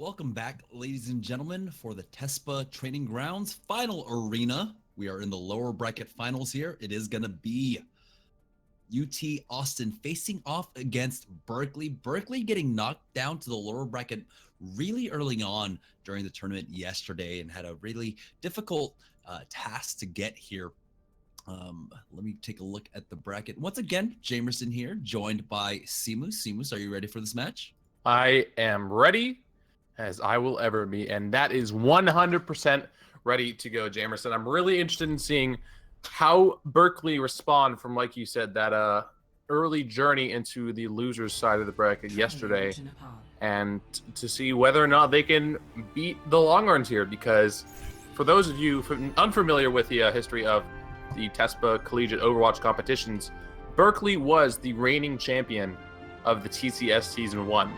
Welcome back, ladies and gentlemen, for the Tespa Training Grounds final arena. We are in the lower bracket finals here. It is going to be UT Austin facing off against Berkeley. Berkeley getting knocked down to the lower bracket really early on during the tournament yesterday and had a really difficult task to get here. Let me take a look at the bracket. Once again, Jamerson here, joined by Simus. Simus, are you ready for this match? I am ready as I will ever be, and that is 100% ready to go, Jamerson. I'm really interested in seeing how Berkeley respond from, like you said, that early journey into the losers side of the bracket yesterday, and to see whether or not they can beat the Longhorns here, because for those of you unfamiliar with the history of the Tespa Collegiate Overwatch competitions, Berkeley was the reigning champion of the TCS Season 1.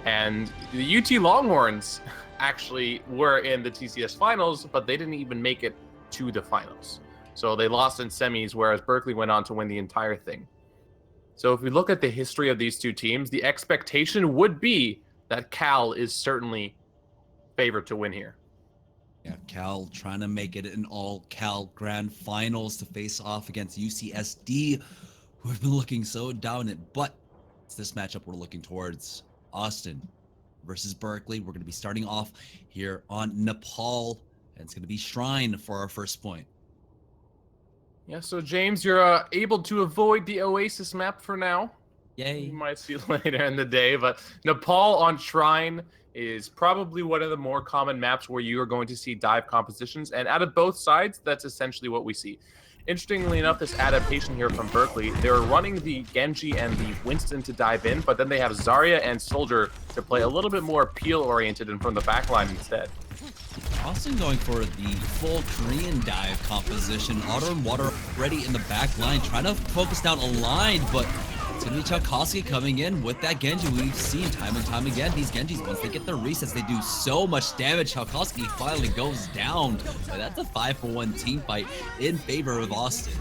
And the UT Longhorns actually were in the TCS finals, but they didn't even make it to the finals. So they lost in semis, whereas Berkeley went on to win the entire thing. So if we look at the history of these two teams, the expectation would be that Cal is certainly favored to win here. Yeah, Cal trying to make it an all-Cal grand finals to face off against UCSD, who have been looking so dominant. But it's this matchup we're looking towards. Austin versus Berkeley. We're going to be starting off here on Nepal, and it's going to be Shrine for our first point. Yeah, so James, you're able to avoid the Oasis map for now. Yay. You might see later in the day, but Nepal on Shrine is probably one of the more common maps where you are going to see dive compositions, and out of both sides, that's essentially what we see. Interestingly enough, this adaptation here from Berkeley, they're running the Genji and the Winston to dive in, but then they have Zarya and Soldier to play a little bit more peel-oriented and from the backline instead. Austin going for the full Korean dive composition. Otter and Water ready in the back line, trying to focus down a line, but it's going to be Chalkowski coming in with that Genji. We've seen time and time again, these Genjis, once they get their resets, they do so much damage. Chalkowski finally goes down. But that's a 5-for-1 team fight in favor of Austin.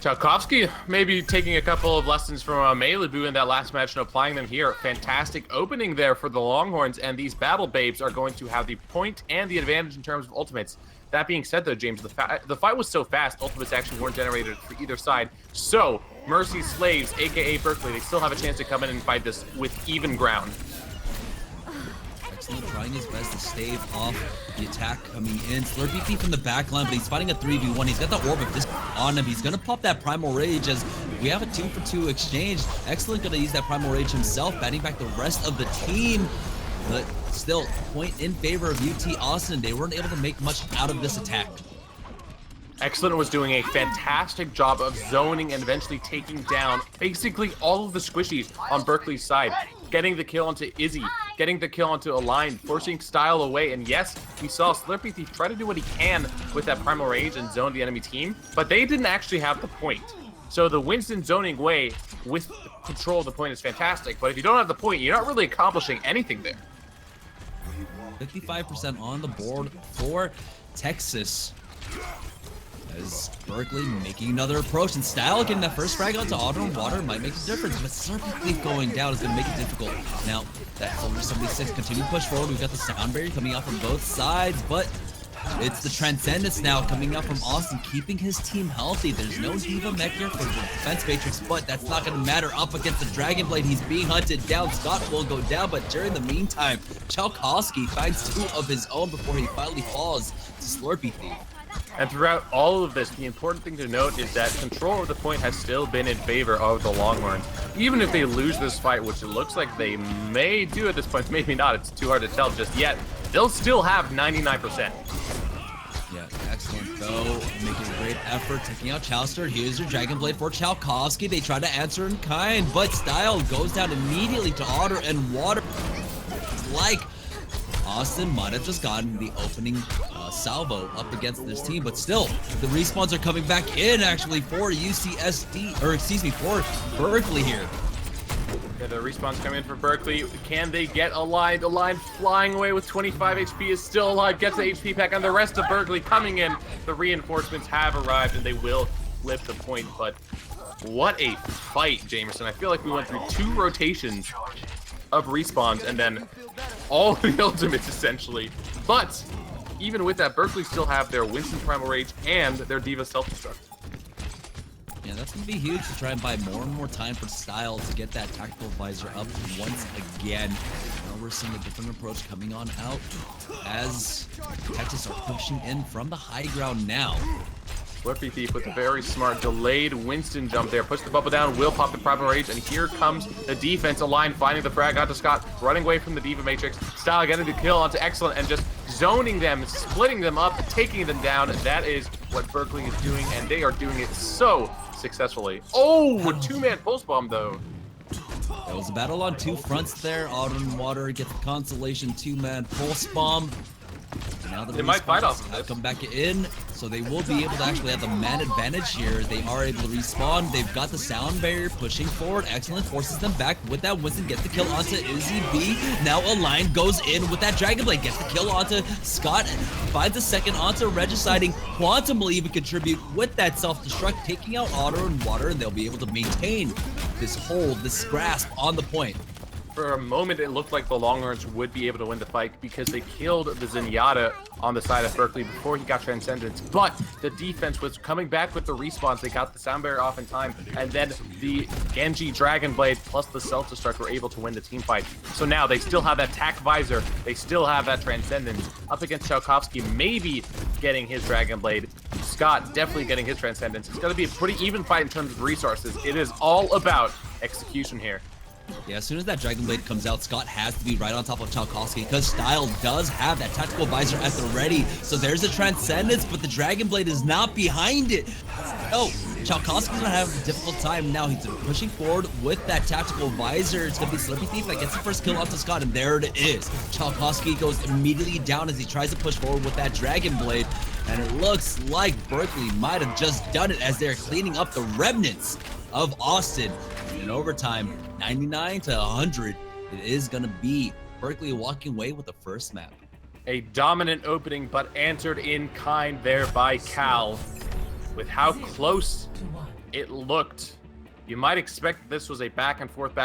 Chalkowski maybe taking a couple of lessons from Malibu in that last match and applying them here. Fantastic opening there for the Longhorns, and these Battle Babes are going to have the point and the advantage in terms of ultimates. That being said, though, James, the fight was so fast, ultimates actually weren't generated for either side. So, Mercy Slaves, a.k.a. Berkeley, they still have a chance to come in and fight this with even ground. Excellent, trying his best to stave off the attack coming in. Slurpee from the back line, but he's fighting a 3v1. He's got the Orb of this on him. He's going to pop that Primal Rage as we have a 2-for-2 exchange. Excellent going to use that Primal Rage himself, batting back the rest of the team. But still, point in favor of UT Austin. They weren't able to make much out of this attack. Excellent was doing a fantastic job of zoning and eventually taking down basically all of the squishies on Berkeley's side. Getting the kill onto Izzy, getting the kill onto Align, forcing Style away. And yes, we saw Slurpee Thief try to do what he can with that Primal Rage and zone the enemy team, but they didn't actually have the point. So the Winston zoning way with control of the point is fantastic, but if you don't have the point, you're not really accomplishing anything there. 55% on the board for Texas. As Berkeley making another approach, and Style getting that first frag onto Otter and Water might make a difference, but Slurpee Thief going down is going to make it difficult. Now, that Soldier 76 continue to push forward. We've got the Sound Barrier coming out from both sides, but it's the Transcendence now coming out from Austin, keeping his team healthy. There's no Diva Mech here for the Defense Matrix, but that's not going to matter. Up against the Dragon Blade, he's being hunted down. Scott will go down, but during the meantime, Chalkowski finds 2 of his own before he finally falls to Slurpee Thief. And throughout all of this, the important thing to note is that control of the point has still been in favor of the Longhorns. Even if they lose this fight, which it looks like they may do at this point, maybe not, it's too hard to tell just yet, they'll still have 99%. Yeah, excellent though. Making a great effort, taking out Chowster. Here's your Dragon Blade for Chalkowski. They try to answer in kind, but Style goes down immediately to Otter and Water. It's like Austin might have just gotten the opening salvo up against this team, but still, the respawns are coming back in actually for UCSD, or excuse me, for Berkeley here. Yeah, the respawns coming in for Berkeley. Can they get Aligned? Aligned flying away with 25 HP is still alive, gets the HP pack, and the rest of Berkeley coming in. The reinforcements have arrived, and they will flip the point, but what a fight, Jamerson. I feel like we went through 2 rotations of respawns and then all the ultimates essentially. But even with that, Berkeley still have their Winston Primal Rage and their D.Va self-destruct. Yeah, that's going to be huge to try and buy more and more time for Style to get that tactical visor up once again. Now we're seeing a different approach coming on out as Texas are pushing in from the high ground now. Slurpy Thief with a very smart delayed Winston jump there. Puts the bubble down, will pop the Primal Rage, and here comes the defense aligned, finding the frag onto Scott, running away from the D.Va Matrix. Style getting the kill onto Excellent and just zoning them, splitting them up, taking them down. That is what Berkeley is doing, and they are doing it so successfly. Oh, a two-man pulse bomb though. It was a battle on two fronts there. Autumn Water gets the consolation two-man pulse bomb. Now the they might fight off of this. Come back in, so they will be able to actually have the man advantage here. They are able to respawn. They've got the sound barrier pushing forward. Excellent, forces them back. With that, Winston gets the kill onto Izzy B. Now a line goes in with that Dragon Blade, gets the kill onto Scott, finds a second onto Regiciding. Quantum will even contribute with that self-destruct, taking out Otter and Water, and they'll be able to maintain this hold, this grasp on the point. For a moment, it looked like the Longhorns would be able to win the fight because they killed the Zenyatta on the side of Berkeley before he got Transcendence. But the defense was coming back with the respawns. They got the sound barrier off in time, and then the Genji Dragon Blade plus the self-destruct were able to win the team fight. So now they still have that tack visor. They still have that Transcendence. Up against Tchaikovsky, maybe getting his Dragon Blade. Scott definitely getting his Transcendence. It's going to be a pretty even fight in terms of resources. It is all about execution here. Yeah, as soon as that Dragon Blade comes out, Scott has to be right on top of Tchaikovsky because Style does have that tactical visor at the ready. So there's a Transcendence, but the Dragon Blade is not behind it. Oh, Tchaikovsky's gonna have a difficult time now. He's pushing forward with that tactical visor. It's gonna be Slurpy Thief that gets the first kill onto Scott, and there it is. Tchaikovsky goes immediately down as he tries to push forward with that Dragon Blade. And it looks like Berkeley might have just done it as they're cleaning up the remnants of Austin. In overtime, 99 to 100, it is going to be Berkeley walking away with the first map. A dominant opening, but answered in kind there by Cal. With how close it looked, you might expect this was a back and forth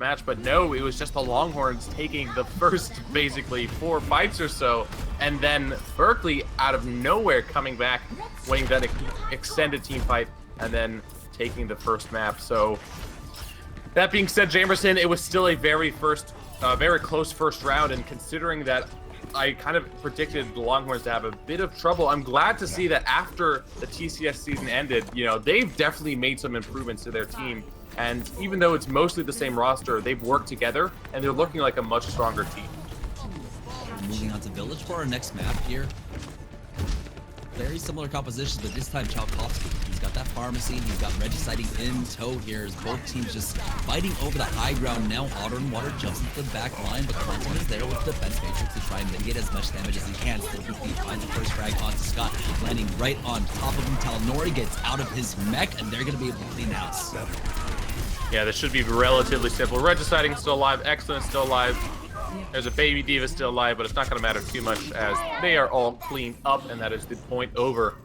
match, but no, it was just the Longhorns taking the first basically 4 fights or so, and then Berkeley out of nowhere coming back, winning that extended team fight, and then taking the first map. So that being said, Jamerson, it was still a very close first round, and considering that I kind of predicted the Longhorns to have a bit of trouble, I'm glad to see that after the TCS season ended, you know, they've definitely made some improvements to their team. And even though it's mostly the same roster, they've worked together, and they're looking like a much stronger team. Moving on to Village for our next map here. Very similar compositions, but this time Tchaikovsky. He's got that pharmacy, and he's got Regiciding in tow here as both teams just fighting over the high ground now. Otter and Water jumps into the back line, but Quantum is there with the defense matrix to try and mitigate as much damage as he can. Still he finds the first frag onto Scott, landing right on top of him. Talnori gets out of his mech, and they're going to be able to clean house. Yeah, this should be relatively simple. Regiciding still alive, Excellent still alive. There's a baby D.Va still alive, but it's not going to matter too much as they are all cleaned up, and that is the point over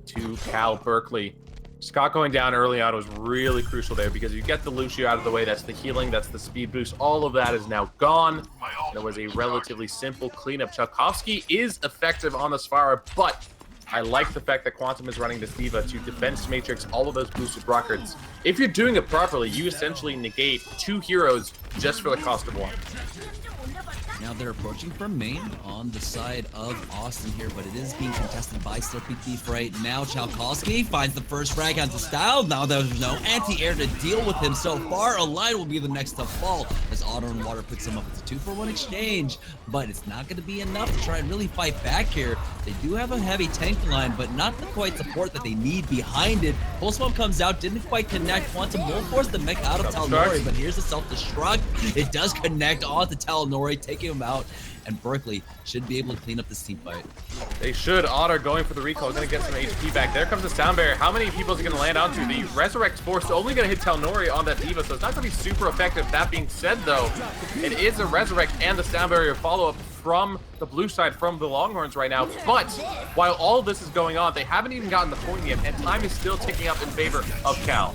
to Cal Berkeley. Scott going down early on was really crucial there because you get the Lucio out of the way. That's the healing, that's the speed boost. All of that is now gone. There was a relatively simple cleanup. Tchaikovsky is effective on the Sphara, but I like the fact that Quantum is running this D.Va to defense matrix all of those boosted rockets. If you're doing it properly, you essentially negate 2 heroes just for the cost of 1. Now they're approaching from main on the side of Austin here, but it is being contested by Slurpy Thief right now. Tchaikovsky finds the first frag onto Style. Now there's no anti-air to deal with him so far. Align will be the next to fall as Otter and Water picks him up. It's a 2-for-1 exchange, but it's not going to be enough to try and really fight back here. They do have a heavy tank line, but not the quite support that they need behind it. Pulse Bomb comes out, didn't quite connect. Quantum will force the mech out of Talnori, but here's the self-destruct. It does connect onto Talnori, taking him out, and Berkeley should be able to clean up this team fight. They should. Otter going for the recall, going to get some HP back. There comes the sound barrier. How many people is it going to land onto? The Resurrect Force only going to hit Talnori on that D.Va, so it's not going to be super effective. That being said, though, it is a Resurrect and the sound barrier follow-up from the blue side, from the Longhorns right now. But while all of this is going on, they haven't even gotten the point yet, and time is still ticking up in favor of Cal.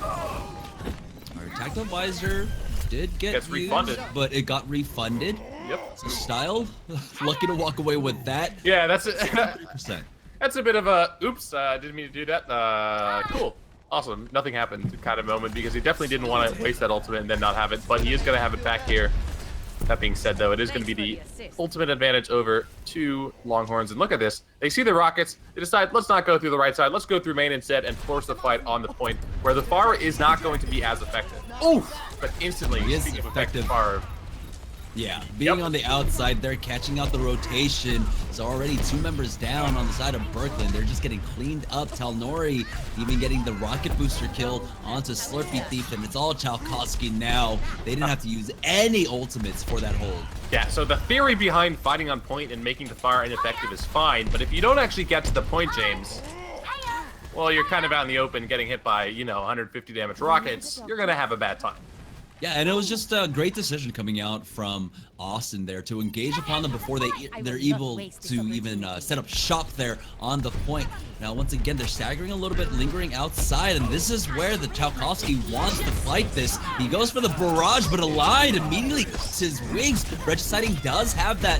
Our tactical visor did get Gets used, refunded. but it got refunded. Yep. So Style, lucky to walk away with that. Yeah, that's it. 3%. That's a bit of a oops, didn't mean to do that. Cool. Awesome. Nothing happened kind of moment because he definitely didn't want to waste that ultimate and then not have it, but he is going to have it back here. That being said, though, it is going to be the ultimate advantage over two Longhorns. And look at this. They see the rockets. They decide, let's not go through the right side. Let's go through main instead and force the fight on the point where the Pharah is not going to be as effective. Oof! But instantly, He is speaking of effective. Pharah. Yeah, being on the outside, they're catching out the rotation. So already 2 members down on the side of Berkeley. They're just getting cleaned up. Talnori even getting the rocket booster kill onto Slurpee Thief, and it's all Chalkowski now. They didn't have to use any ultimates for that hold. Yeah, so the theory behind fighting on point and making the fire ineffective is fine, but if you don't actually get to the point, James, well, you're kind of out in the open getting hit by, 150 damage rockets. You're going to have a bad time. Yeah, and it was just a great decision coming out from Austin there to engage upon them before they're able to even set up shop there on the point. Now, once again, they're staggering a little bit, lingering outside, and this is where the Chalkowski wants to fight this. He goes for the barrage, but aligned immediately his wings. Regiciding does have that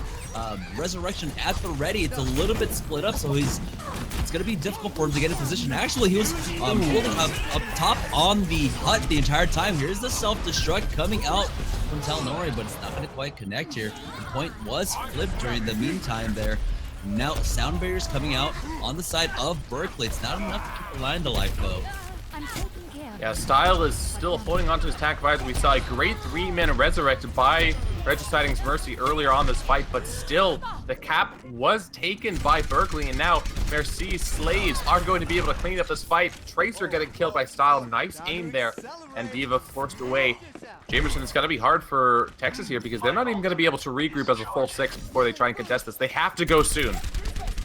resurrection at the ready. It's a little bit split up, so it's going to be difficult for him to get in position. Actually, he was holding up top on the hut the entire time. Here's the self-destruct coming out from Talnori, but it's not going to quite connect here. The point was flipped during the meantime there. Now, sound barriers coming out on the side of Berkeley. It's not enough to keep the line to life, though. Yeah, Style is still holding onto his attack visor. We saw a great 3-man resurrected by Regiciding's Mercy earlier on this fight, but still, the cap was taken by Berkeley, and now Mercy's slaves are going to be able to clean up this fight. Tracer getting killed by Style. Nice aim there, and Diva forced away. Jamerson, it's going to be hard for Texas here because they're not even going to be able to regroup as a full 6 before they try and contest this. They have to go soon.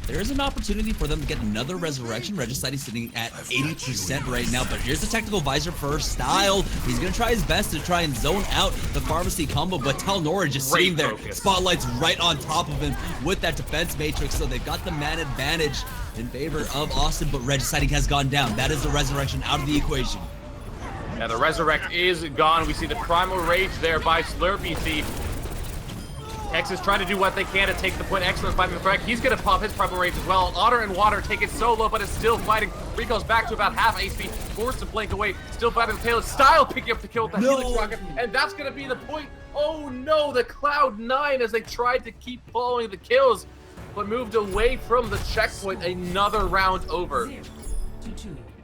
There is an opportunity for them to get another resurrection. Regiciding sitting at 80% right now, but here's the technical visor for Style. He's going to try his best to try and zone out the pharmacy combo, but Talnori just sitting there. Spotlight's right on top of him with that defense matrix, so they've got the man advantage in favor of Austin, but Regiciding has gone down. That is the resurrection out of the equation. Yeah, the resurrect is gone. We see the primal rage there by Slurpee Thief. Texas trying to do what they can to take the point. Excellent fighting the frag. He's going to pop his primal rage as well. Otter and Water take it solo, but is still fighting. Rico's back to about half HP, forced to blink away. Still fighting the tail. Style picking up the kill with the Helix rocket, and that's going to be the point. Oh no, the Cloud9 as they tried to keep following the kills, but moved away from the checkpoint. Another round over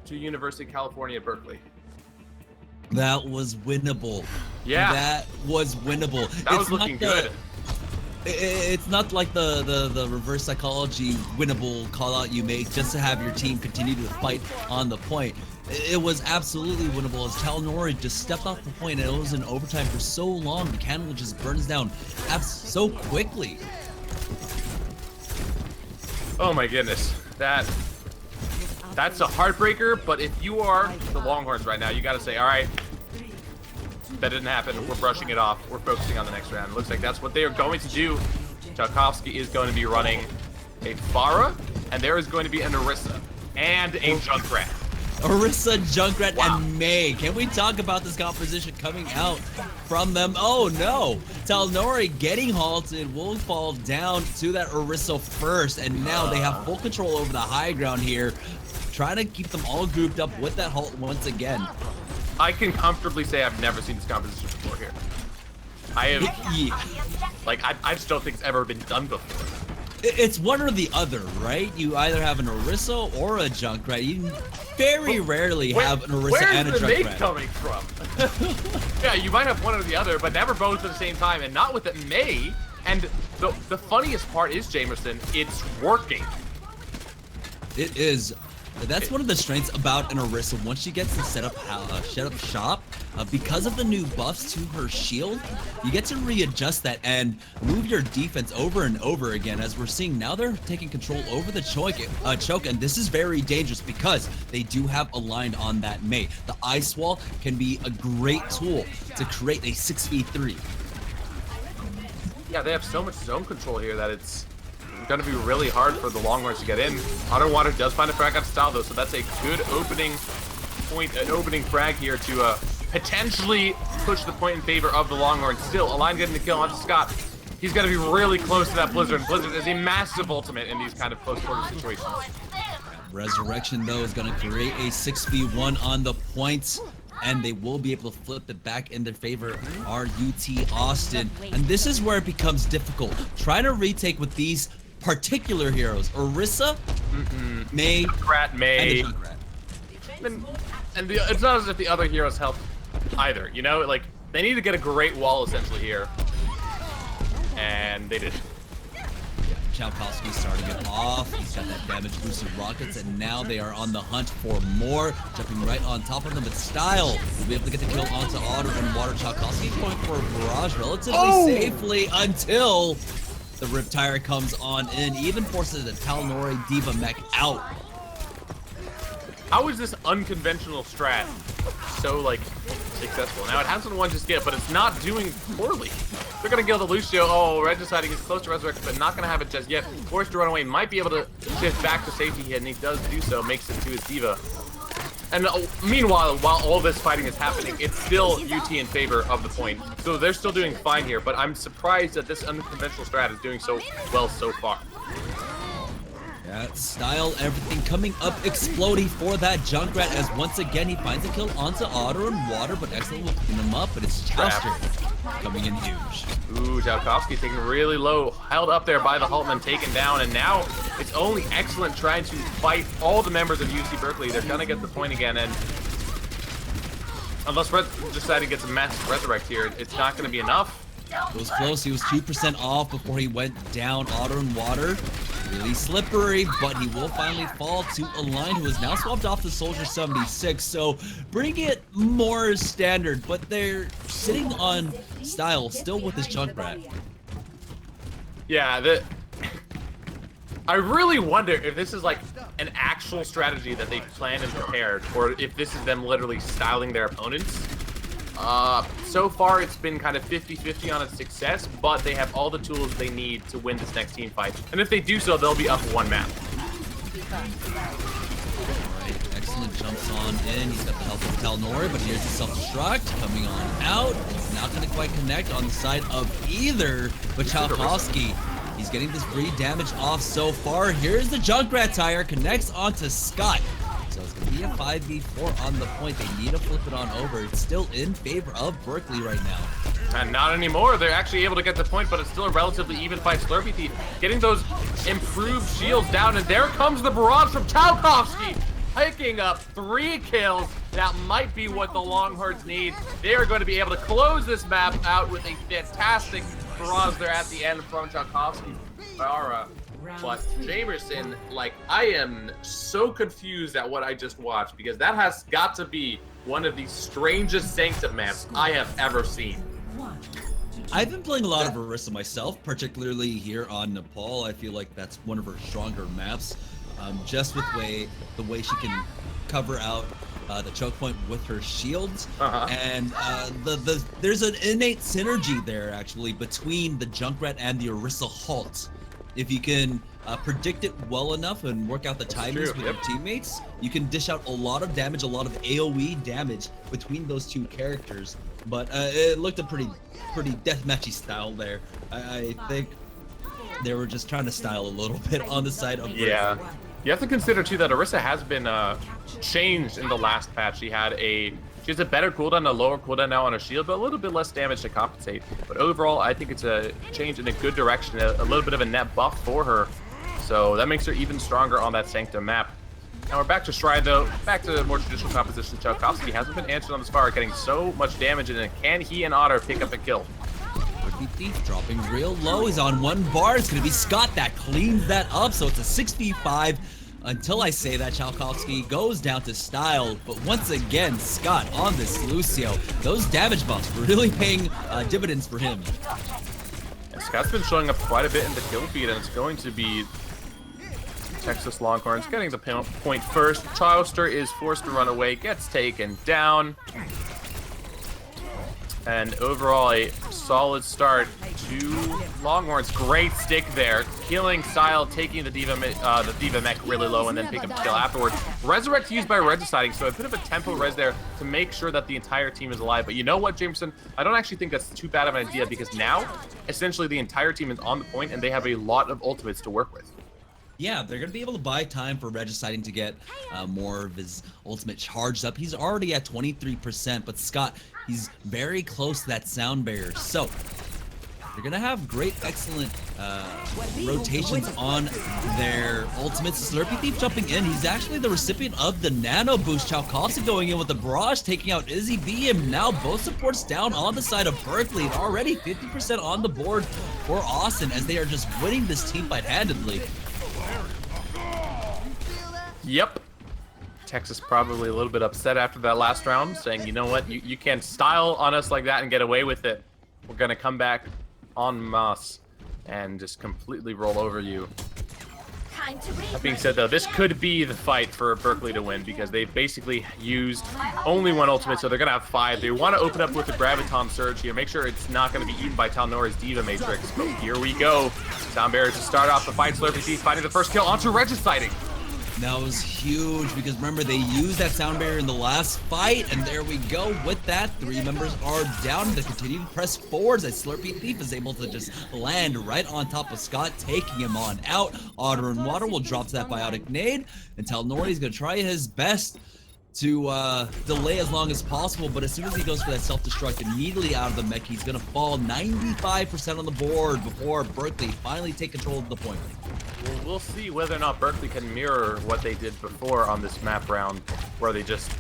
to University of California at Berkeley. That was winnable. Yeah. That was winnable. That was looking good. It's not like the reverse psychology winnable call out you make just to have your team continue to fight on the point. It was absolutely winnable as Talnori just stepped off the point and it was in overtime for so long. The candle just burns down so quickly. Oh my goodness. That's a heartbreaker, but if you are the Longhorns right now, you got to say, all right, that didn't happen. We're brushing it off. We're focusing on the next round. It looks like that's what they are going to do. Chalkowski is going to be running a Pharah, and there is going to be an Orisa and a Junkrat. Orisa, Junkrat, and May. Can we talk about this composition coming out from them? Oh no! Talnori getting halted will fall down to that Orisa first, and now they have full control over the high ground here, trying to keep them all grouped up with that halt once again. I can comfortably say I've never seen this composition before here. I have, I just don't think it's ever been done before. It's one or the other, right? You either have an Orisa or a Junkrat. You very rarely have an Orisa and a Junkrat. Where's the May coming from? Yeah, you might have one or the other, but never both at the same time, and not with the May. And the funniest part is, Jamerson, it's working. It is. That's one of the strengths about an Orisa. Once she gets to set up shop, because of the new buffs to her shield, you get to readjust that and move your defense over and over again. As we're seeing now, they're taking control over the choke, and this is very dangerous because they do have aligned on that May. The ice wall can be a great tool to create a 6v3. Yeah, they have so much zone control here that it's going to be really hard for the Longhorns to get in. Otter Water does find a frag on Style though, so that's a good opening point, an opening frag here to potentially push the point in favor of the Longhorn. Still, Align getting the kill onto Scott. He's got to be really close to that Blizzard. Blizzard is a massive ultimate in these kind of close quarter situations. Resurrection, though, is going to create a 6v1 on the points, and they will be able to flip it back in their favor, RUT Austin. And this is where it becomes difficult. Trying to retake with these particular heroes. Orisa, May, Junkrat, May. and the Junkrat. And it's not as if the other heroes help either, you know? Like, they need to get a great wall, essentially, here. And they did. Chalkowski starting it off. He's got that damage boosted rockets, and now they are on the hunt for more. Jumping right on top of them, but Style will be able to get the kill onto Otter and Water. Chalkowski going for a barrage relatively safely until the Riptire comes on in, even forces the Talnori Diva mech out. How is this unconventional strat so, like, successful? Now, it hasn't won just yet, but it's not doing poorly. They're going to kill the Lucio. Oh, Regicide is close to Resurrect, but not going to have it just yet. Forced to run away. Might be able to shift back to safety, and he does do so. Makes it to his Diva. And meanwhile, while all this fighting is happening, it's still UT in favor of the point. So they're still doing fine here, but I'm surprised that this unconventional strat is doing so well so far. Yeah, Style, everything coming up, exploding for that Junkrat, as once again he finds a kill onto Otter and Water, but Excellent will clean him up, but it's Chester coming in huge. Ooh, Jalkowski taking really low, held up there by the Hultman, taken down, and now it's only Excellent trying to fight all the members of UC Berkeley. They're gonna get the point again, and unless Red decided to get some massive Resurrect here, it's not gonna be enough. It was close. He was 2% off before he went down. Otter and Water, really slippery, but he will finally fall to Align, who is now swapped off to Soldier 76. So bring it more standard, but they're sitting on Style still with his Junkrat. Yeah, I really wonder if this is like an actual strategy that they've planned and prepared, or if this is them literally styling their opponents. So far, it's been kind of 50-50 on its success, but they have all the tools they need to win this next team fight. And if they do so, they'll be up one map. Alright, Excellent jumps on in. He's got the help of Talnori, but here's the self-destruct coming on out. It's not going to quite connect on the side of either, but Chalkowski, he's getting this free damage off so far. Here's the Junkrat tire, connects onto Scott. So it's going to be a 5v4 on the point. They need to flip it on over. It's still in favor of Berkeley right now. And not anymore. They're actually able to get the point, but it's still a relatively even fight. Slurpy Thief getting those improved shields down, and there comes the barrage from Talkowski, picking up 3 kills. That might be what the Longhorns need. They are going to be able to close this map out with a fantastic barrage there at the end from Talkowski. But Jamerson, like, I am so confused at what I just watched, because that has got to be one of the strangest Sanctum maps I have ever seen. I've been playing a lot of Orisa myself, particularly here on Nepal. I feel like that's one of her stronger maps, just with the way she can cover out the choke point with her shields. And there's an innate synergy there, actually, between the Junkrat and the Orisa Halt. If you can predict it well enough and work out the timings with your teammates, you can dish out a lot of damage, a lot of AoE damage between those two characters. But it looked a pretty deathmatchy style there. I think they were just trying to style a little bit on the side of Yeah. You have to consider too that Orisa has been changed in the last patch. She has a better cooldown, a lower cooldown now on her shield, but a little bit less damage to compensate. But overall, I think it's a change in a good direction, a little bit of a net buff for her. So that makes her even stronger on that Sanctum map. Now we're back to Stride though, back to more traditional composition. Chalkowski hasn't been answered on this fire, getting so much damage in it. Can he and Otter pick up a kill? Thief dropping real low. He's on 1 bar. It's going to be Scott that cleans that up. So it's a 6v5 until I say that Chalkowski goes down to Style. But once again, Scott on this Lucio. Those damage buffs really paying dividends for him. And Scott's been showing up quite a bit in the kill feed, and it's going to be Texas Longhorns getting the point first. Chilster is forced to run away, gets taken down. And overall, a solid start to Longhorns, great stick there. Killing Style, taking the D.Va mech really low, and then picking up the kill afterwards. Resurrect used by Regiciding, so a bit of a tempo res there to make sure that the entire team is alive. But you know what, Jameson? I don't actually think that's too bad of an idea, because now, essentially, the entire team is on the point, and they have a lot of ultimates to work with. Yeah, they're going to be able to buy time for Regiciding to get more of his ultimate charged up. He's already at 23%, but Scott, he's very close to that sound barrier. So, they're going to have great, excellent rotations on their ultimates. Slurpy Thief jumping in. He's actually the recipient of the nano boost. Chalkowski going in with the barrage, taking out Izzy B. And now both supports down on the side of Berkeley. And already 50% on the board for Austin as they are just winning this team fight handedly. Yep. Texas probably a little bit upset after that last round, saying, you know what, you can't style on us like that and get away with it. We're going to come back en masse and just completely roll over you. That being said, though, this could be the fight for Berkeley to win, because they've basically used only one ultimate, so they're going to have 5. They want to open up with the Graviton Surge here, make sure it's not going to be eaten by Talnora's D.Va Matrix. But here we go. Sound Barrier to start off the fight. Slurpy Thief finding the first kill onto Regiciding. That was huge, because remember, they used that sound barrier in the last fight, and there we go. With that, 3 members are down. They continue to press forwards as Slurpy Thief is able to just land right on top of Scott, taking him on out. Otter and Water will drop that biotic nade, and Talnori's going to try his best to delay as long as possible, but as soon as he goes for that self-destruct immediately out of the mech, he's going to fall 95% on the board before Berkeley finally take control of the point. Well, we'll see whether or not Berkeley can mirror what they did before on this map round, where they just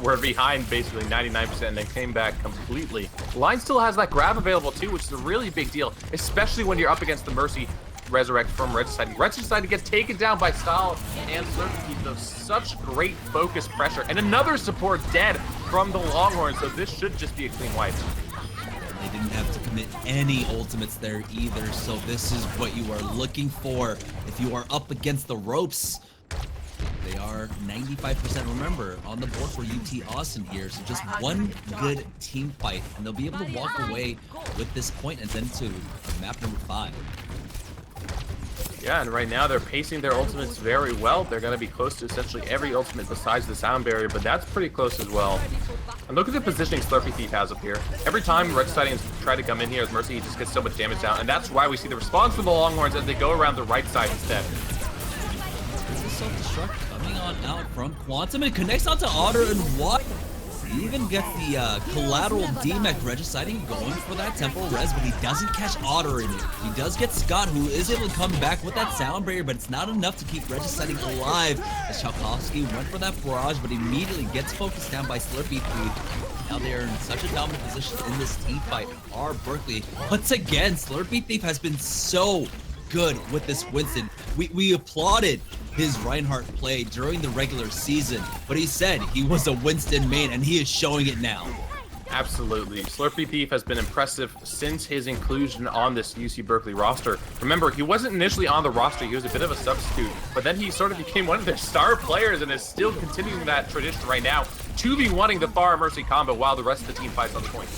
were behind basically 99% and they came back completely. Line still has that grab available too, which is a really big deal, especially when you're up against the Mercy Resurrect from Regiciding. Regiciding gets taken down by Style and Slurpy, though. Such great focus pressure. And another support dead from the Longhorn, so this should just be a clean wipe. They didn't have to commit any ultimates there either, so this is what you are looking for if you are up against the ropes. They are 95%, remember, on the board for UT Austin here, so just one good team fight, and they'll be able to walk away with this point and then to map number 5. Yeah, and right now they're pacing their ultimates very well. They're going to be close to essentially every ultimate besides the sound barrier, but that's pretty close as well. And look at the positioning Slurpy Thief has up here. Every time Regiciding has tried to come in here as Mercy, he just gets so much damage down, and that's why we see the response from the Longhorns as they go around the right side instead. This is self-destruct coming on out from Quantum, and connects onto Otter and what? He even gets the collateral D-Mech Regiciding going for that temporal res, but he doesn't catch Otter in it. He does get Scott, who is able to come back with that sound barrier, but it's not enough to keep Regiciding alive as Chalkowski went for that barrage, but immediately gets focused down by Slurpy Thief. Now they are in such a dominant position in this team fight. Are Berkeley. Once again, Slurpy Thief has been so good with this Winston. We applauded his Reinhardt play during the regular season, but he said he was a Winston main, and he is showing it now. Absolutely. Slurpy Thief has been impressive since his inclusion on this UC Berkeley roster. Remember, he wasn't initially on the roster, he was a bit of a substitute, but then he sort of became one of their star players and is still continuing that tradition right now, 2v1ing the Far Mercy combo while the rest of the team fights on the point.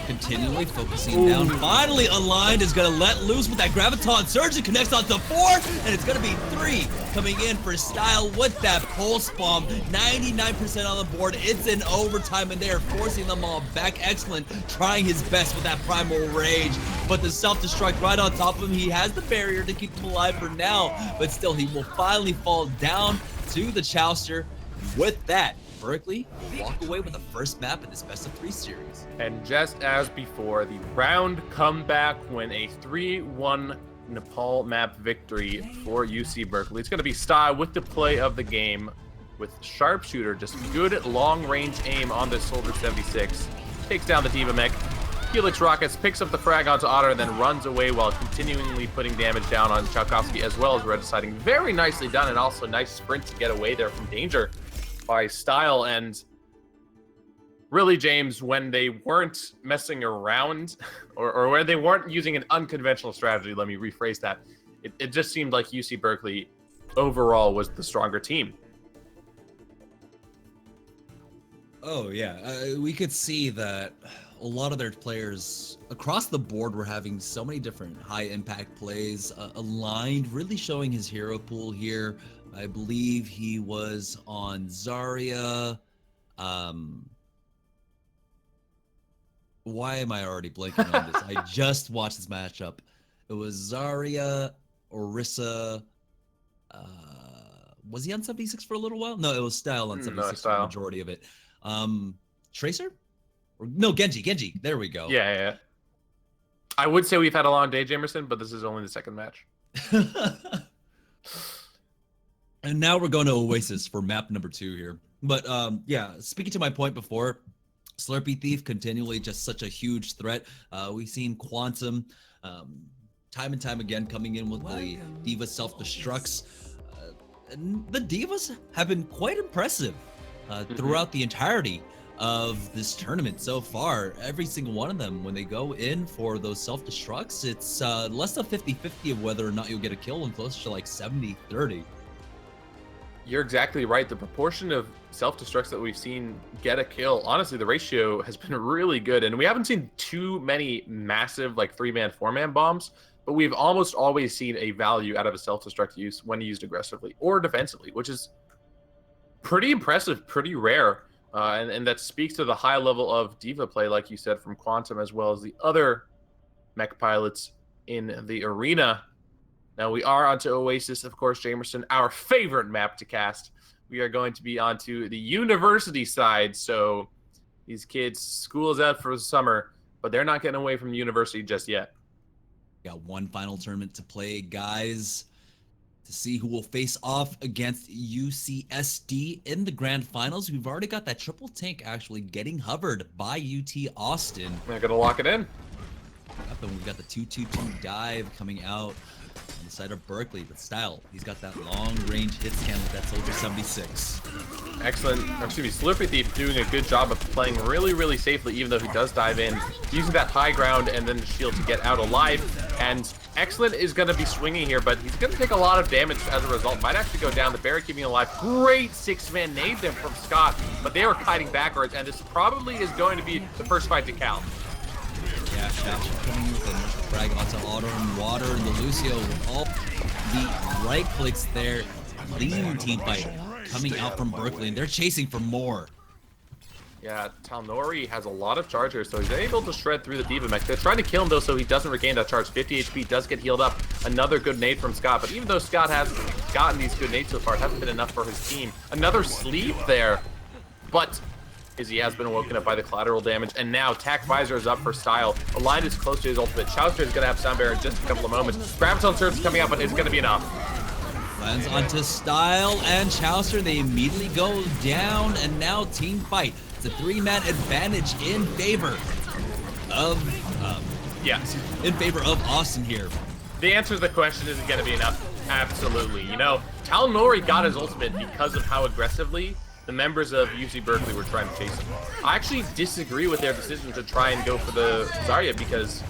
Continually focusing down. Finally, Aligned is going to let loose with that Graviton Surge. It connects onto 4, and it's going to be 3 coming in for Style with that Pulse Bomb. 99% on the board. It's in overtime, and they are forcing them all back. Excellent. Trying his best with that Primal Rage, but the self-destruct right on top of him. He has the barrier to keep him alive for now, but still, he will finally fall down to the Chowster. With that, Berkeley walk away with the first map in this best-of-3 series. And just as before, the round comeback win a 3-1 Nepal map victory for UC Berkeley. It's going to be Style with the play of the game, with Sharpshooter, just good long-range aim on this Soldier 76. Takes down the D.Va mech. Helix Rockets picks up the frag onto Otter and then runs away while continually putting damage down on Chalkowski as well as Regiciding. Very nicely done, and also nice sprint to get away there from danger by Style. And really, James, when they weren't messing around or when they weren't using an unconventional strategy, let me rephrase that, it just seemed like UC Berkeley overall was the stronger team. Oh yeah, we could see that a lot of their players across the board were having so many different high impact plays, aligned, really showing his hero pool here. I believe he was on Zarya. Why am I already blanking on this? I just watched this matchup. It was Zarya, Orisa. Was he on 76 for a little while? No, it was Style on 76 for the majority of it. Tracer? No, Genji. There we go. Yeah. I would say we've had a long day, Jamerson, but this is only the second match. And now we're going to Oasis for map number 2 here. But yeah, speaking to my point before, Slurpee Thief continually just such a huge threat. We've seen Quantum time and time again coming in with the D.Va self-destructs. And the D.Vas have been quite impressive throughout the entirety of this tournament so far. Every single one of them, when they go in for those self-destructs, it's less than 50-50 of whether or not you'll get a kill and closer to like 70-30. You're exactly right. The proportion of self-destructs that we've seen get a kill, honestly, the ratio has been really good. And we haven't seen too many massive like 3-man, 4-man bombs, but we've almost always seen a value out of a self-destruct use when used aggressively or defensively, which is pretty impressive, pretty rare. And that speaks to the high level of D.Va play, like you said, from Quantum, as well as the other mech pilots in the arena. Now we are onto Oasis, of course, Jamerson, our favorite map to cast. We are going to be onto the university side. So these kids, school is out for the summer, but they're not getting away from university just yet. Got one final tournament to play, guys, to see who will face off against UCSD in the grand finals. We've already got that triple tank actually getting hovered by UT Austin. They're going to lock it in. We've got the 2-2-2 dive coming out on the side of Berkeley, but Style, he's got that long-range hit scan with that Soldier 76. Excellent. Excuse me, Slurpee Thief doing a good job of playing really, really safely, even though he does dive in, using that high ground and then the shield to get out alive. And Excellent is going to be swinging here, but he's going to take a lot of damage as a result. Might actually go down. The Barry keeping alive. Great 6-man nade there from Scott, but they were kiting backwards, and this probably is going to be the first fight to count. Yeah, Shash coming in with a initial frag onto Auto and Water, and the Lucio with all the right clicks there. Clean team fight coming out from Berkeley, and they're chasing for more. Yeah, Talnori has a lot of chargers, so he's able to shred through the D.Va mech. They're trying to kill him, though, so he doesn't regain that charge. 50 HP, does get healed up. Another good nade from Scott, but even though Scott has gotten these good nades so far, it hasn't been enough for his team. Another sleep there, but Izzy has been woken up by the collateral damage, and now Tac Visor is up for Style. Aligned is close to his ultimate. Chowster is going to have Sound Barrier in just a couple of moments. Graviton Surge is coming out, but it's going to be enough. Lands onto Style and Chowster. They immediately go down, and now team fight. It's a 3-man advantage in favor of in favor of Austin here. The answer to the question is it going to be enough? Absolutely. You know, Talnori got his ultimate because of how aggressively the members of UC Berkeley were trying to chase him. I actually disagree with their decision to try and go for the Zarya because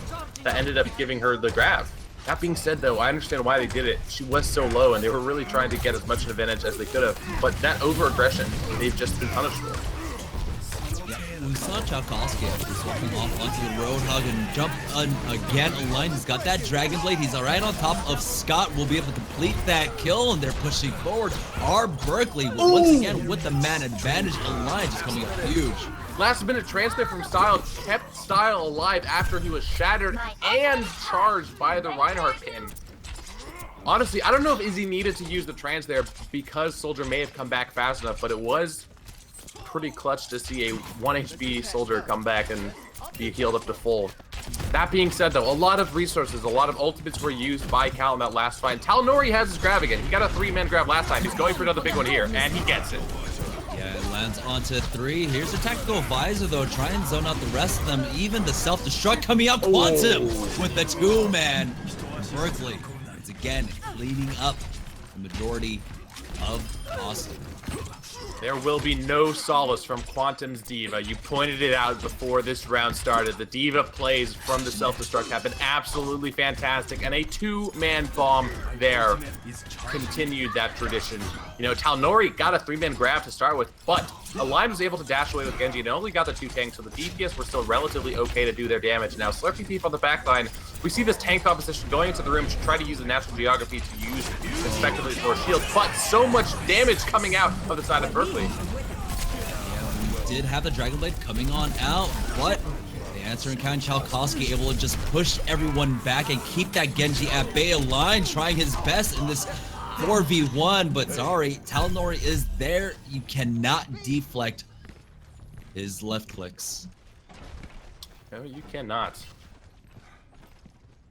that ended up giving her the grab. That being said, though, I understand why they did it. She was so low, and they were really trying to get as much an advantage as they could have. But that over-aggression, they've just been punished for. We saw Tchaikovsky actually swapping off onto the Roadhog and jump again aligned. He's got that Dragon Blade. He's right on top of Scott. Will be able to complete that kill, and they're pushing forward. Our Berkeley once again with the man advantage. Aligned just coming up huge. Last minute transfer from Style kept Style alive after he was shattered and charged by the Reinhardt pin. Honestly, I don't know if Izzy needed to use the trans there because Soldier may have come back fast enough, but it was pretty clutch to see a 1 HP Soldier come back and be healed up to full. That being said, though, a lot of resources, a lot of ultimates were used by Cal in that last fight. And Talnori has his grab again. He got a 3-man grab last time. He's going for another big one here, and he gets it. Yeah, it lands onto 3. Here's a tactical visor, though. Try and zone out the rest of them. Even the self-destruct coming out. Quantum with the 2-man. Berkeley is again cleaning up the majority of Austin. There will be no solace from Quantum's D.Va. You pointed it out before this round started. The D.Va plays from the self-destruct have been absolutely fantastic, and a two-man bomb there continued that tradition. You know, Talnori got a three-man grab to start with, but Align was able to dash away with Genji and only got the two tanks, so the DPS were still relatively okay to do their damage. Now, Slurpy Thief on the backline, we see this tank composition going into the room to try to use the natural geography to use effectively for a shield, but so much damage coming out of the side of Berkeley. Yeah, we did have the Dragon Blade coming on out, but the answer in kind, Chalkowski able to just push everyone back and keep that Genji at bay. Align trying his best in this 4v1, but sorry, Talnori is there. You cannot deflect his left clicks. No, you cannot.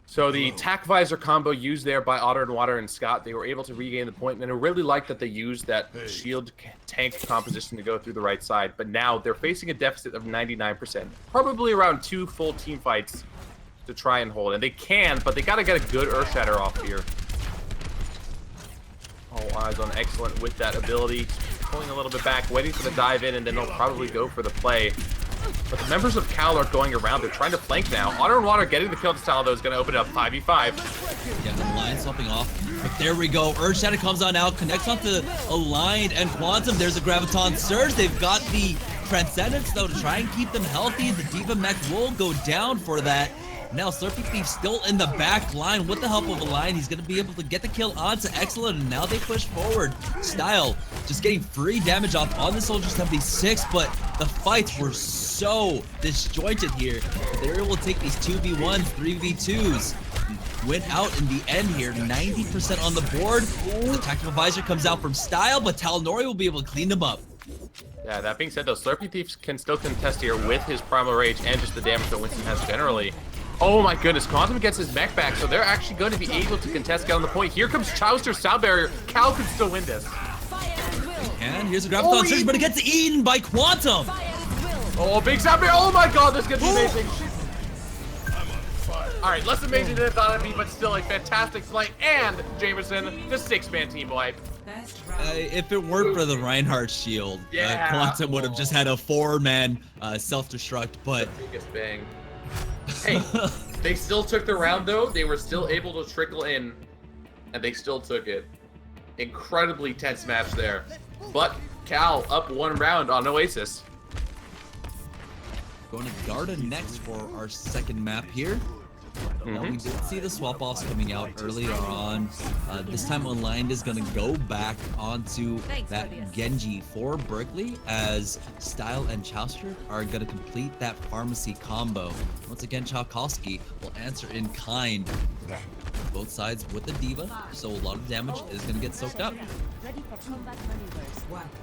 So the tack visor combo used there by Otter and Water and Scott, they were able to regain the point, and I really like that they used that shield tank composition to go through the right side, but now they're facing a deficit of 99%. Probably around 2 full team fights to try and hold, and they can, but they gotta get a good Earth Shatter off here. All eyes on Excellent with that ability, pulling a little bit back, waiting for the dive in, and then they'll probably go for the play. But the members of Cal are going around. They're trying to flank now. Otter and Water getting the kill to Style, though, is going to open it up 5v5. Yeah, the line swapping off. But there we go. Earth Shatter comes on out, connects onto Aligned and Quantum. There's a Graviton Surge. They've got the Transcendence, though, to try and keep them healthy. The D.Va mech will go down for that. Now, Slurpy Thief still in the back line. With the help of Align, he's going to be able to get the kill onto Excellent, and now they push forward. Style just getting free damage off on the Soldier 76, but the fights were so disjointed here. They were able to take these 2v1s, 3v2s. Went out in the end here, 90% on the board. The Tactical Visor comes out from Style, but Talnori will be able to clean them up. Yeah, that being said, though, Slurpy Thief can still contest here with his Primal Rage and just the damage that Winston has generally. Oh my goodness, Quantum gets his mech back, so they're actually going to be able to contest, get on the point. Here comes Chowster's Sound Barrier. Cal can still win this. And here's a Graviton Surge, but it gets eaten by Quantum. Oh, big Sound Barrier. Oh my god, this is going to be amazing. Alright, less amazing than I thought it'd be, but still a fantastic flight. And Jamerson, the 6-man team wipe. If it weren't for the Reinhardt shield, Quantum would have just had a 4-man self-destruct, but... Biggest bang. Hey, they still took the round, though. They were still able to trickle in, and they still took it. Incredibly tense match there. But Cal up 1 round on Oasis. Going to Garden next for our second map here. Now, we did see the swap-offs coming out earlier on. This time Aligned is going to go back onto that Genji for Berkeley as Style and Chowster are going to complete that pharmacy combo. Once again, Chalkowski will answer in kind. Both sides with the D.Va, so a lot of damage is going to get soaked up.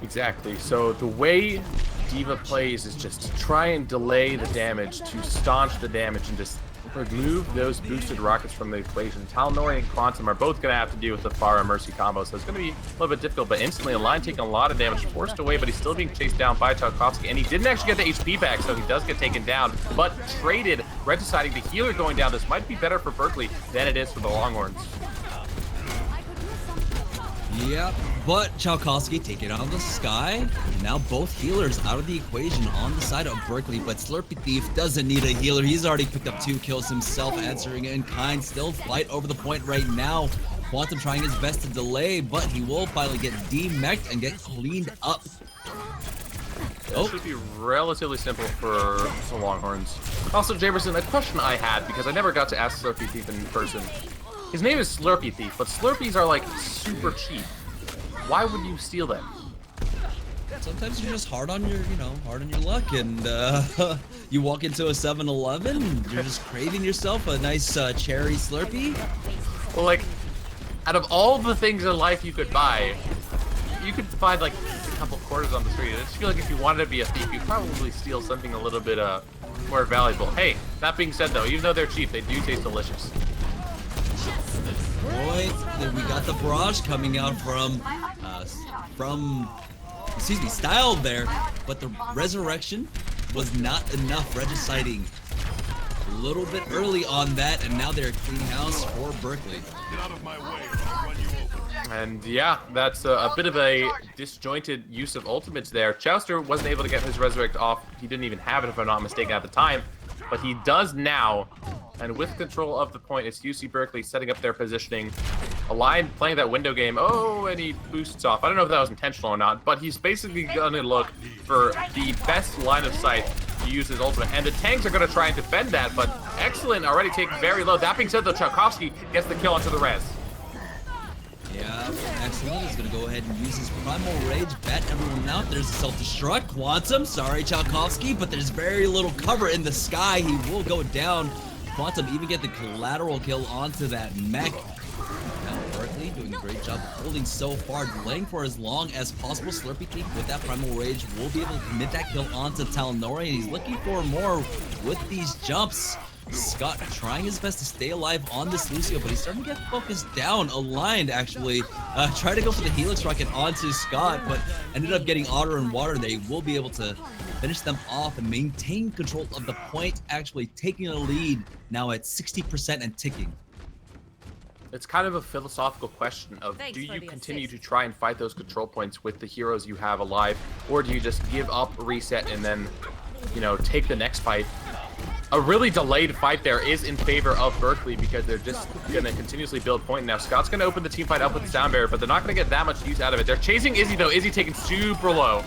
Exactly. So the way D.Va plays is just to try and delay the damage, to staunch the damage, and just remove those boosted rockets from the equation. Talnori and Quantum are both going to have to deal with the Pharah Mercy combo, so it's going to be a little bit difficult, but instantly Align taking a lot of damage, forced away, but he's still being chased down by Chalkowski, and he didn't actually get the HP back, so he does get taken down, but traded, deciding the healer going down. This might be better for Berkeley than it is for the Longhorns. Yep, but Chalkowski taking on the Sky. Now both healers out of the equation on the side of Berkeley, but Slurpy Thief doesn't need a healer. He's already picked up 2 kills himself, answering in kind. Still fight over the point right now. Quantum trying his best to delay, but he will finally get demeched and get cleaned up. That should be relatively simple for the Longhorns. Also, Jamerson, a question I had, because I never got to ask Slurpy Thief in person. His name is Slurpy Thief, but Slurpees are like super cheap. Why would you steal them? Sometimes you're just hard on your, hard on your luck, and you walk into a 7-Eleven, you're just craving yourself a nice cherry Slurpee. Well, like, out of all the things in life you could buy, you could find like a couple quarters on the street. I just feel like if you wanted to be a thief, you'd probably steal something a little bit more valuable. Hey, that being said though, even though they're cheap, they do taste delicious. Right, then we got the barrage coming out from Style there, but the resurrection was not enough. Regiciting little bit early on that, and now they're cleaning house for Berkeley. Get out of my way, or I'll run you over. And yeah, that's a bit of a disjointed use of ultimates there. Chowster wasn't able to get his Resurrect off. He didn't even have it, if I'm not mistaken, at the time. But he does now. And with control of the point, it's UC Berkeley setting up their positioning. Aligned playing that window game. Oh, and he boosts off. I don't know if that was intentional or not, but he's basically going to look for the best line of sight to use his ultimate. And the tanks are going to try and defend that, but excellent, already taken very low. That being said, though, Tchaikovsky gets the kill onto the res. Yeah, excellent. He's going to go ahead and use his Primal Rage, bat everyone out. There's a self-destruct. Quantum, sorry, Tchaikovsky, but there's very little cover in the sky. He will go down. Quantum even get the collateral kill onto that mech. Now Berkeley doing a great job holding so far, delaying for as long as possible. Slurpee King with that Primal Rage will be able to commit that kill onto Talnori, and he's looking for more with these jumps. Scott trying his best to stay alive on this Lucio, but he's starting to get focused down, aligned actually. Tried to go for the Helix Rocket onto Scott, but ended up getting Otter and Water. They will be able to finish them off and maintain control of the point, actually taking a lead now at 60% and ticking. It's kind of a philosophical question of, do you continue to try and fight those control points with the heroes you have alive, or do you just give up, reset, and then, you know, take the next fight? A really delayed fight there is in favor of Berkeley because they're just going to continuously build point. Now, Scott's going to open the team fight up with the Sound Barrier, but they're not going to get that much use out of it. They're chasing Izzy, though. Izzy taken super low.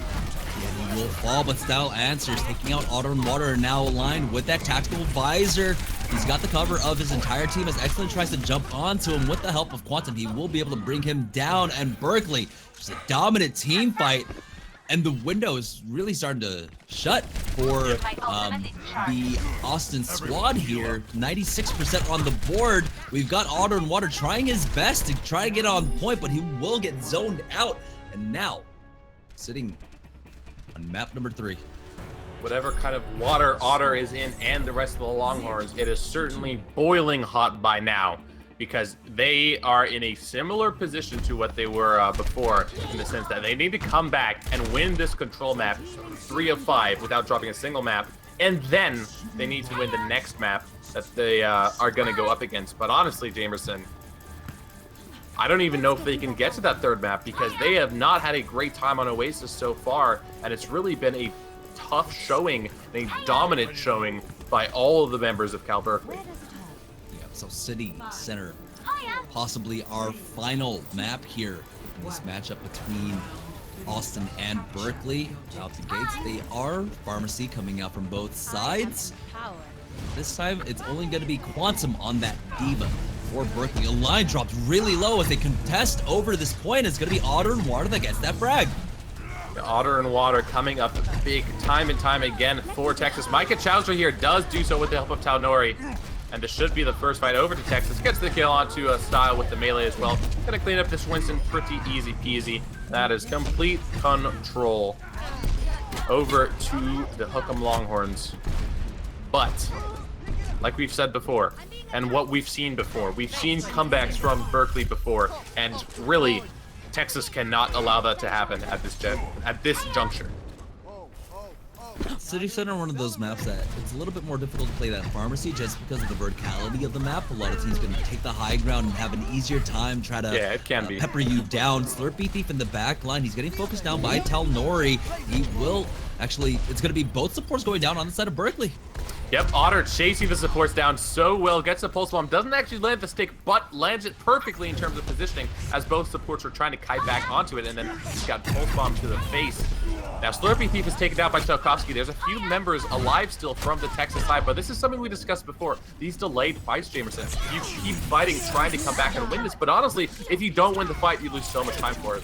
He will fall, but Style answers, taking out Otter and Water, now aligned with that tactical visor. He's got the cover of his entire team as Excellent tries to jump onto him with the help of Quantum. He will be able to bring him down, and Berkeley, just a dominant team fight. And the window is really starting to shut for the Austin squad here. 96% on the board. We've got Otter and Water trying his best to try to get on point, but he will get zoned out. And now, sitting on map number 3. Whatever kind of water Otter is in and the rest of the Longhorns, it is certainly boiling hot by now, because they are in a similar position to what they were before, in the sense that they need to come back and win this control map 3 of 5 without dropping a single map, and then they need to win the next map that they are going to go up against. But honestly, Jamerson, I don't even know if they can get to that third map, because they have not had a great time on Oasis so far, and it's really been a tough showing, a dominant showing by all of the members of Cal Berkeley. So City Center, possibly our final map here in this matchup between Austin and Berkeley. Out the gates, they are Pharmacy coming out from both sides. This time, it's only going to be Quantum on that Diva for Berkeley. A line drops really low as they contest over this point. It's going to be Otter and Water that gets that frag. Otter and Water coming up big time and time again for Texas. Micah Chowser here does do so with the help of Talnori. And this should be the first fight over to Texas. Gets the kill onto Style with the melee as well. Gonna clean up this Winston pretty easy peasy. That is complete control over to the Hook'em Longhorns. But, like we've said before, and what we've seen before, we've seen comebacks from Berkeley before, and really, Texas cannot allow that to happen at this juncture. City Center, one of those maps that it's a little bit more difficult to play that Pharmacy just because of the verticality of the map. A lot of teams can take the high ground and have an easier time, try to it can be. Pepper you down. Slurpee Thief in the back line. He's getting focused down by Talnori. He will actually, it's going to be both supports going down on the side of Berkeley. Yep, Otter chasing the supports down so well, gets a pulse bomb, doesn't actually land the stick, but lands it perfectly in terms of positioning, as both supports are trying to kite back onto it, and then he's got pulse bomb to the face. Now, Slurpee Thief is taken down by Tchaikovsky. There's a few members alive still from the Texas side, but this is something we discussed before. These delayed fights, Jamerson. You keep fighting, trying to come back and win this, but honestly, if you don't win the fight, you lose so much time for it.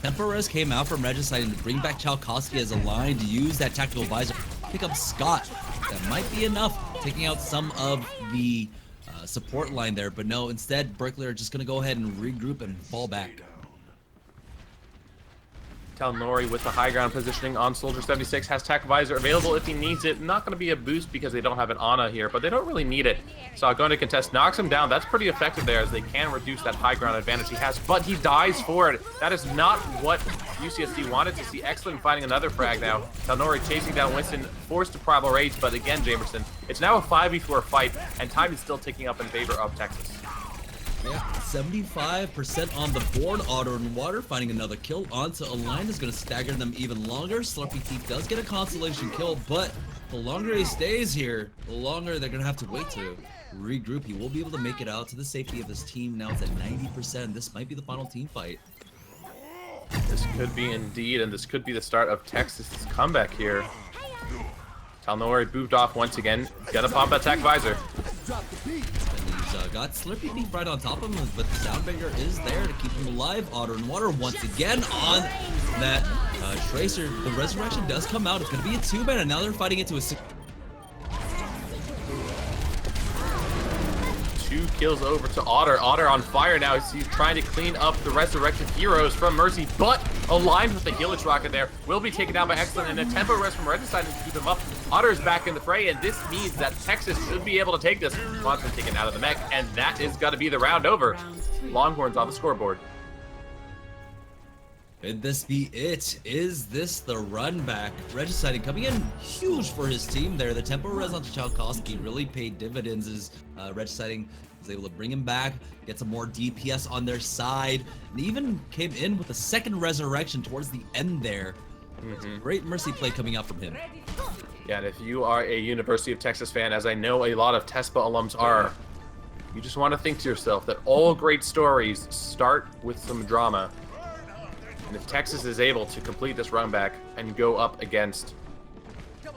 Temporez came out from Regicide and to bring back Tchaikovsky as a line to use that tactical visor. Pick up Scott. That might be enough, taking out some of the support line there, but no, instead, Berkeley are just going to go ahead and regroup and fall back. Talnori with the high ground positioning on Soldier 76 has Tech Visor available if he needs it. Not going to be a boost because they don't have an Ana here, but they don't really need it. So going to contest knocks him down. That's pretty effective there as they can reduce that high ground advantage he has, but he dies for it. That is not what UCSD wanted to see. Excellent finding another frag now. Talnori chasing down Winston, forced to Primal Rage, but again, Jamerson, it's now a 5v4 fight, and time is still ticking up in favor of Texas. Yeah, 75% on the board. Otter and Water finding another kill onto a line is going to stagger them even longer. Slurpy Thief does get a consolation kill, but the longer he stays here, the longer they're going to have to wait to regroup. He will be able to make it out to the safety of his team. Now it's at 90%. This might be the final team fight. This could be indeed, and this could be the start of Texas's comeback here. Talnori moved off once again. Gonna pop that Tech Visor. Got Slurpy Thief right on top of him, but the Soundbanger is there to keep him alive. Otter and Water once again on that Tracer. The Resurrection does come out. It's going to be a 2-man, and now they're fighting into a 6. 2 kills over to Otter. Otter on fire now. He's trying to clean up the resurrected heroes from Mercy, but aligned with the Helix Rocket there. Will be taken down by Excellent, and a tempo rest from Regicide to keep him up. Otter is back in the fray, and this means that Texas should be able to take this. Quantum taken out of the mech, and that is going to be the round over. Longhorns on the scoreboard. Could this be it? Is this the run back? Regicide coming in huge for his team there. The tempo res onto Chalkowski really paid dividends as Regicide was able to bring him back, get some more DPS on their side, and even came in with a second resurrection towards the end there. Great Mercy play coming out from him. Yeah, and if you are a University of Texas fan, as I know a lot of Tespa alums are, you just want to think to yourself that all great stories start with some drama. And if Texas is able to complete this run back and go up against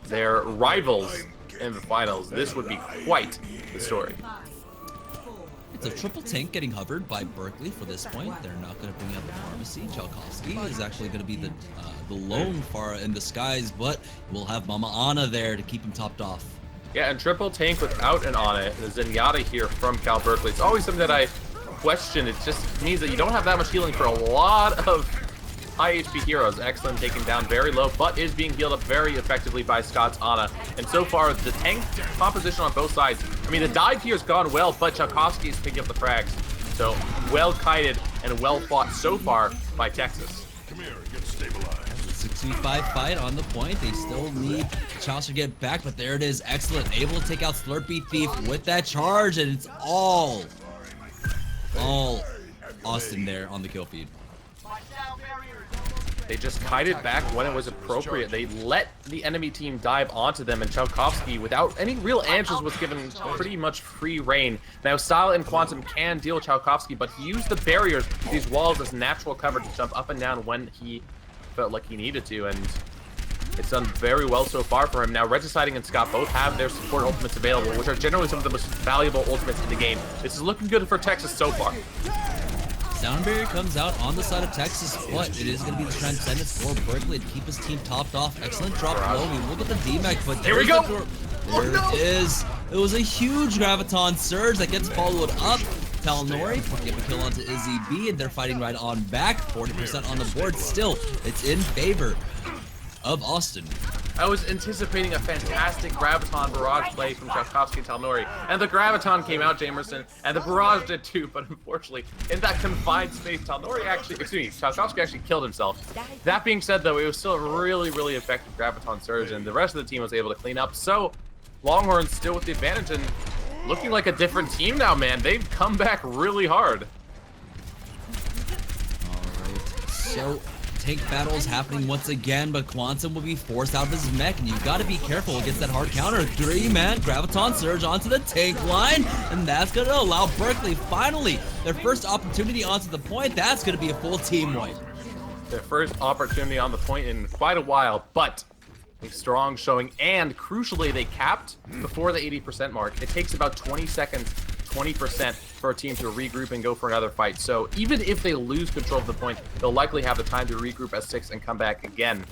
their rivals in the finals, this would be quite the story. It's a triple tank getting hovered by Berkeley for this point. They're not going to bring out the pharmacy. Chalkowski is actually going to be the lone far in the skies, but we'll have Mama Ana there to keep him topped off. Yeah, and triple tank without an Ana, the Zenyatta here from Cal Berkeley. It's always something that I question. It just means that you don't have that much healing for a lot of high HP heroes. Excellent taken down very low, but is being healed up very effectively by Scott's Ana. And so far, the tank composition on both sides, I mean, the dive here has gone well, but Chalkowski is picking up the frags. So, well kited and well fought so far by Texas. Come here, get stabilized. 6v5 fight on the point. They still need Chaucer to get back, but there it is. Excellent. Able to take out Slurpy Thief with that charge, and it's all Austin there on the kill feed. They just kited back when it was appropriate. They let the enemy team dive onto them, and Chalkowski, without any real answers, was given pretty much free reign. Now, Silent and Quantum can deal with Chalkowski, but he used the barriers, these walls, as natural cover to jump up and down when he felt like he needed to, and it's done very well so far for him. Now, Regiciding and Scott both have their support ultimates available, which are generally some of the most valuable ultimates in the game. This is looking good for Texas so far. Sound Barrier comes out on the side of Texas, but it is going to be the Transcendence for Berkeley to keep his team topped off. Excellent drop low. We look at the DMAC, but here we go. There it is. It was a huge Graviton Surge that gets followed up. Talnori get the kill onto Izzy B, and they're fighting right on back. 40% on the board. Still, it's in favor of Austin. I was anticipating a fantastic Graviton Barrage play from Chalkowski and Talnori, and the Graviton came out, Jamerson, and the Barrage did too, but unfortunately, in that confined space, Chalkowski actually killed himself. That being said, though, it was still a really, really effective Graviton Surge, and the rest of the team was able to clean up, so Longhorns still with the advantage, and looking like a different team now, man. They've come back really hard. Alright, so tank battles happening once again, but Quantum will be forced out of his mech, and you've got to be careful against that hard counter. 3-man Graviton Surge onto the tank line, and that's going to allow Berkeley finally their first opportunity onto the point. That's going to be a full team wipe. Their first opportunity on the point in quite a while, but a strong showing, and crucially, they capped before the 80% mark. It takes about 20 seconds, 20% for a team to regroup and go for another fight. So even if they lose control of the point, they'll likely have the time to regroup as 6 and come back again.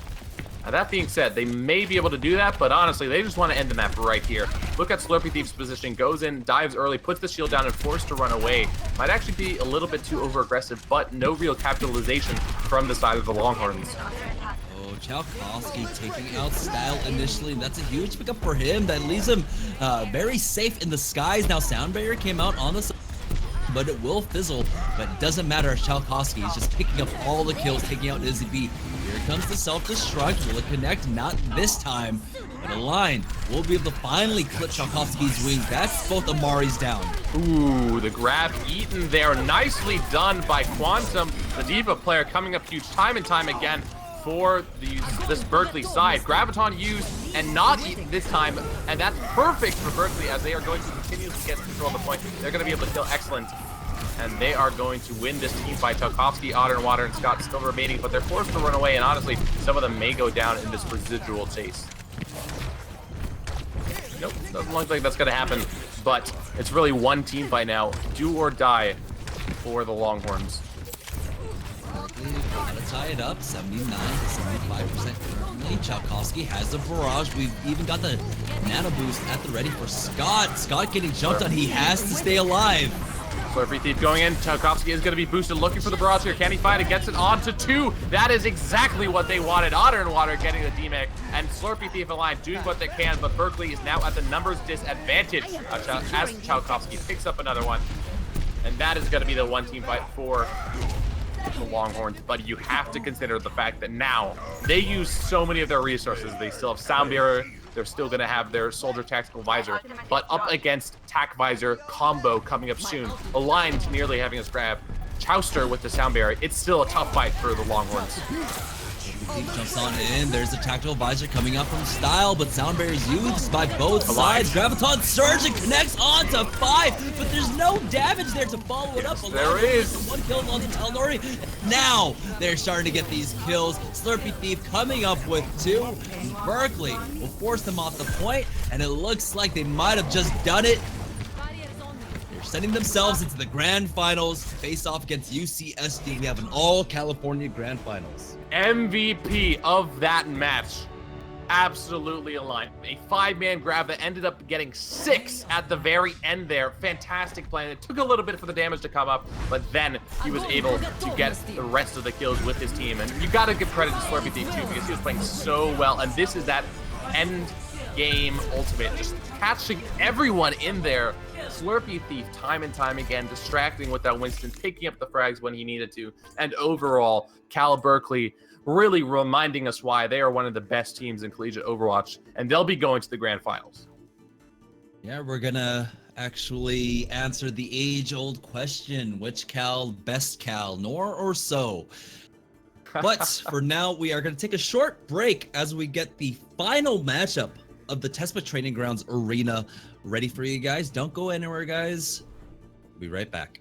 Now, that being said, they may be able to do that, but honestly, they just want to end the map right here. Look at Slurpy Thief's position, goes in, dives early, puts the shield down, and forced to run away. Might actually be a little bit too over-aggressive, but no real capitalization from the side of the Longhorns. Oh, Chalkowski taking out Style initially, and that's a huge pickup for him. That leaves him very safe in the skies. Now, Sound Barrier came out on the side, but it will fizzle. But it doesn't matter. Chalkowski is just picking up all the kills, taking out Izzy B. Here comes the self-destruct. Will it connect? Not this time. But Align will be able to finally clip Chalkowski's wings. That's both Amari's down. Ooh, the grab eaten there. Nicely done by Quantum. The Diva player coming up huge time and time again for this Berkeley side. Graviton used and not eaten this time, and that's perfect for Berkeley as they are going to continuously get control of the point. They're going to be able to kill Excellent, and they are going to win this team fight. Tarkovsky, Otter, and Water, and Scott still remaining, but they're forced to run away, and honestly, some of them may go down in this residual chase. Nope, doesn't look like that's going to happen, but it's really one team fight now. Do or die for the Longhorns. Gotta tie it up, 79 to 75% currently. Chalkowski has the barrage. We've even got the nano boost at the ready for Scott. Scott getting jumped on. He has to stay alive. Slurpy Thief going in. Tarkovsky is going to be boosted, looking for the barrage here. Can he find it? Gets it on to 2. That is exactly what they wanted. Otter and Water getting the DMAC, and Slurpy Thief Align doing what they can, but Berkeley is now at the numbers disadvantage as Chalkowski picks up another one. And that is going to be the one team fight for the Longhorns, but you have to consider the fact that now they use so many of their resources. They still have Sound Barrier, they're still going to have their Soldier Tactical Visor, but up against Tac Visor combo coming up soon, Aligned nearly having us grab, Chowster with the Sound Barrier, it's still a tough fight for the Longhorns. He jumps on in. There's a tactical visor coming up from Style, but Sound Barrier is used by both sides. Graviton surge and connects on to 5, but there's no damage there to follow it up. There is. One kill on the Talnori. Now they're starting to get these kills. Slurpy Thief coming up with 2. Berkeley will force them off the point, and it looks like they might have just done it. They're sending themselves into the grand finals to face off against UCSD. We have an all-California grand finals. MVP of that match, absolutely Aligned. A 5-man grab that ended up getting 6 at the very end there. Fantastic plan. It took a little bit for the damage to come up, but then he was able to get the rest of the kills with his team. And you got to give credit to Slurpy Thief too, because he was playing so well. And this is that end game ultimate, just catching everyone in there. Slurpy Thief time and time again, distracting with that Winston, picking up the frags when he needed to, and overall, Cal Berkeley really reminding us why they are one of the best teams in collegiate Overwatch, and they'll be going to the grand finals. Yeah, we're gonna actually answer the age-old question: which Cal, best Cal, nor or so? But for now, we are gonna take a short break as we get the final matchup of the Tespa Training Grounds Arena ready for you guys. Don't go anywhere, guys. We'll be right back.